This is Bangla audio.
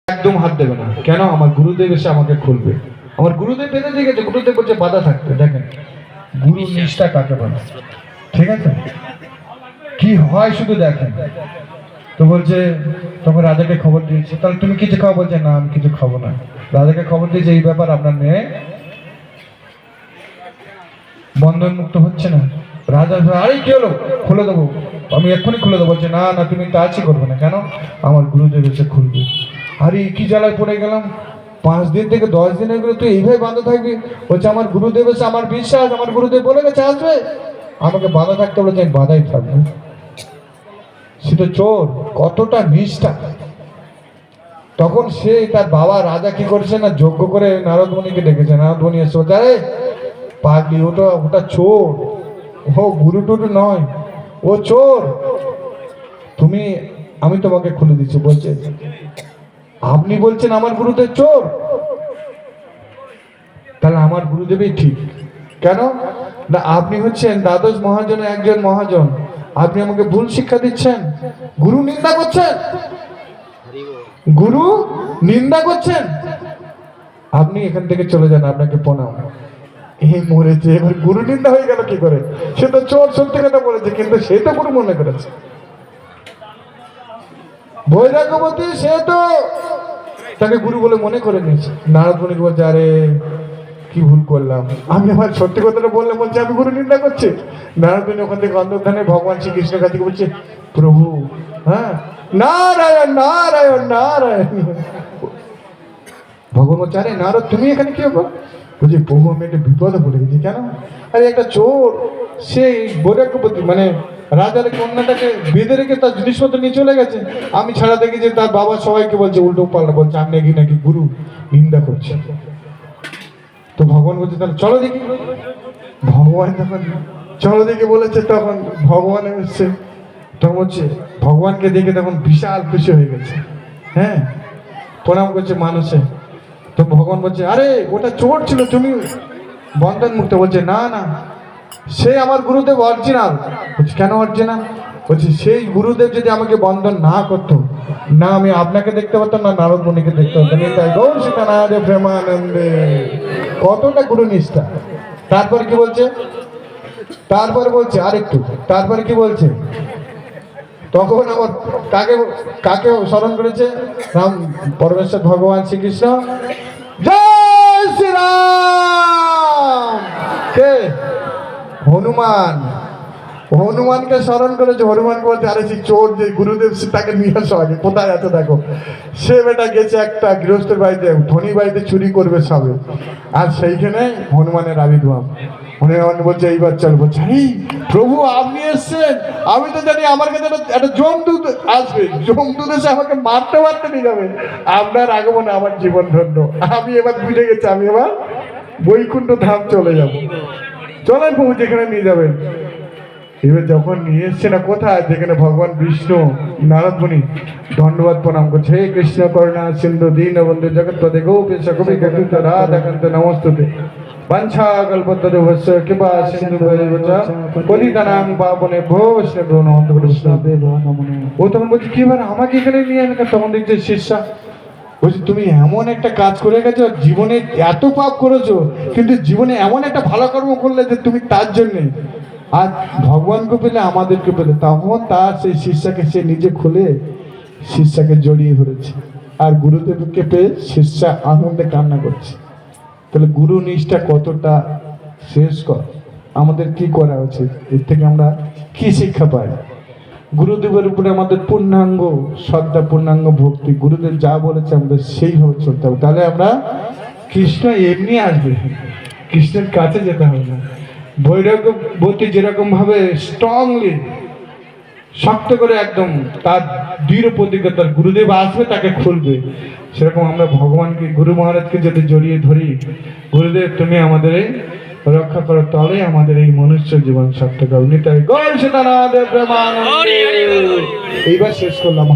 একদম হাত দেবে না। কেন? আমার গুরুদেব এসে আমাকে খুলবে। আমার গুরুদেব বেঁধে দিয়ে গেছে, গুরুদেব বলছে বাধা থাকতে। দেখেন গুরু নিষ্ঠা কাকে বলে, ঠিক আছে? কি হয় শুধু দেখেন। তো বলছে, তখন রাজাকে খবর দিয়েছে, তাহলে তুমি কিছু খাও? বলছে না আমি কিছু খাবো না। রাজাকে খবর দিয়েছে এই ব্যাপার, আপনার মেয়ে বন্ধন মুক্ত হচ্ছে না। রাজা আরে কি হলো, খুলে দেবো, আমি এক্ষুনি খুলে দেবো। বলছে না না তুমি কাজই করবে না। কেন? আমার গুরুদেব এসে খুলবে। আরে কি জ্বালায় পড়ে গেলাম, 5 দিন থেকে 10 দিনের গুলো তুই এইভাবে বাঁধা থাকবি। বলছে আমার গুরুদেব এসে, আমার বিশ্বাস, আমার গুরুদেব বলে গেছে আসবে, আমাকে বাঁধা থাকতে বলেছে, আমি বাধাই থাকবো। সে তো চোর, কতটা নিষ্ঠা। তখন সে তার বাবা রাজা কি করেছে না, যজ্ঞ করে নারদ মুনিকে ডেকেছে। নারদ মুনি এসে বলছে আরে পাগলি, ওটা ওটা চোর, ও গুরু টুরু নয়, ও চোর। তুমি, আমি তোমাকে খুলে দিচ্ছি। বলছে আপনি বলছেন আমার গুরুদেব চোর? তাহলে আমার গুরুদেবই ঠিক। কেন না? আপনি হচ্ছেন দ্বাদশ মহাজনের একজন মহাজন, আপনি আমাকে ভুল শিক্ষা দিচ্ছেন, গুরু নিন্দা করছেন, গুরু নিন্দা করছেন। আপনি এখান থেকে চলে যান, আপনাকে প্রণাম। এই মরেছে, এবার গুরু নিন্দা হয়ে গেল কি করে? সে তো চোর সত্যি কথা বলেছে, কিন্তু সে তো গুরু মনে করেছে। বৈরাগ্যবতী সে তো তাকে গুরু বলে মনে করে নিয়েছে। নারদ মুনি বলছে আরে কি ভুল করলাম, আমি আমার সত্যি কথাটা বললে বলছে আমি গুরু নিন্দা করছি। নারদ মুনি ওখান থেকে অন্তর্ধানে ভগবান শ্রীকৃষ্ণের কাছে বলছে প্রভু, হ্যাঁ নারায়ণ নারায়ণ নারায়ণ। ভগবান বলছে আরে নারদ তুমি এখানে কি হবে? বলছি প্রভু আমি একটা বিপদে পড়ে গেছি। কেন? আরে একটা চোর, সেই বৈরাগ্যবতী মানে রাজার কন্যাটাকে বেঁধে রেখে তার জিনিসপত্র নিয়ে চলে গেছে। আমি ছাড়া দেখি যে তার বাবা সবাইকে বলছে উল্টো পাল্টা, বলছে আমি নাকি নাকি গুরু নিন্দা করছে। তো ভগবান বলছে তাহলে চলো দেখি। ভগবান যখন চলো দেখি বলেছে, তখন ভগবান এসছে। তখন হচ্ছে ভগবানকে দেখে তখন বিশাল খুশি হয়ে গেছে। হ্যাঁ, প্রণাম করছে মানুষে। তো ভগবান বলছে আরে ওটা চোর ছিল, তুমি বন্ধন মুক্ত। বলছে না না, সে আমার গুরুদেব অরিজিনাল। বলছে কেন অরিজিনাল? বলছে সেই গুরুদেব যদি আমাকে বন্ধন না করতো, না আমি আপনাকে দেখতে পারতাম, না নারদ মুনিকে দেখতে পারতাম। তাই গৌর সীতানাথ প্রেমানন্দে। কতটা গুরু নিষ্ঠা। তারপরে কি বলছে? তারপরে বলছে আরেকটু, তারপরে কি বলছে? তখন আবার কাকে কাকে স্মরণ করেছে? রাম পরমেশ্বর ভগবান শ্রীকৃষ্ণ। জয় শ্রীরাম। কে? হনুমান। হনুমানকে স্মরণ করেছে। হনুমানকে বলছে আরে সেই চোর যে গুরুদেব, তাকে নিয়ে আসো আগে, কোথায় আছে দেখো। সে বেটা গেছে একটা গৃহস্থের বাড়িতে, ধনী বাড়িতে চুরি করবে সবে, আর সেইখানে হনুমানের আবির্ভাব। হনুমান বলছে এইবার চল। বলছে এই প্রভু আপনি এসছেন, আমি তো জানি আমার কাছে একটা জমদূত আসবে, জমদূত এসে আমাকে মারতে মারতে নিয়ে যাবে। আপনার আগমনে আমার জীবন ধন্য। আমি এবার বুঝে গেছি, আমি এবার বৈকুণ্ঠ ধাম চলে যাব। চলেন প্রভু যেখানে নিয়ে যাবেন। এবার যখন নিয়ে এসছে না কোথায়, যেখানে ভগবান বিষ্ণু, নারদ মুনি ধন্যবাদ প্রণাম করছে। হে কৃষ্ণ করুণা সিন্ধু দীনবন্ধু জগৎপদে গোপেশ কবি কাকুত রাধাকান্ত নমস্তুতে বাঞ্ছা কল্পতরুভস্য কৃপা সিন্ধু ভৈরবচা পতিতানাং পাবনে ভো বৈষ্ণবেভ্যো নমঃ বৈষ্ণবেভ্যো নমঃ। ও তখন বলছে কি এবার আমাকে এখানে নিয়ে আনে? তখন দেখছে শিষ্যা বলছে তুমি এমন একটা কাজ করে গেছো, জীবনে এত পাপ করেছো, কিন্তু জীবনে এমন একটা ভালো কর্ম করলে যে তুমি তার জন্যে আর ভগবানকে পেলে আমাদেরকে পেলে। তখন তার সেই শিষ্যাকে সে নিজে খুলে শিষ্যাকে জড়িয়ে ধরেছে, আর গুরুদেবকে পেয়ে শিষ্যা আনন্দে কান্না করছে। তাহলে গুরু নিষ্ঠা কতটা শেষ কর, আমাদের কি করা উচিত? এর থেকে আমরা কি শিক্ষা পাই? গুরুদেবের উপরে আমাদের পূর্ণাঙ্গ শ্রদ্ধা, পূর্ণাঙ্গ ভক্তি। গুরুদেব যা বলেছে আমাদের সেইভাবে চলতে হবে। তাহলে আমরা কৃষ্ণ এমনি আসবে, কৃষ্ণের কাছে যেতে হবে না। বৈরাগ্যবতী যেরকম ভাবে স্ট্রংলি শক্ত করে একদম তার দৃঢ় প্রতিজ্ঞা, তার গুরুদেব আসবে তাকে খুলবে, সেরকম আমরা ভগবানকে, গুরু মহারাজকে যদি জড়িয়ে ধরি, গুরুদেব তুমি আমাদের এই রক্ষা করো, তাহলে আমাদের এই মনুষ্য জীবন সার্থক হবে। নিতাই গৌর সীতানাথ প্রেমানন্দে। এইবার শেষ করলাম।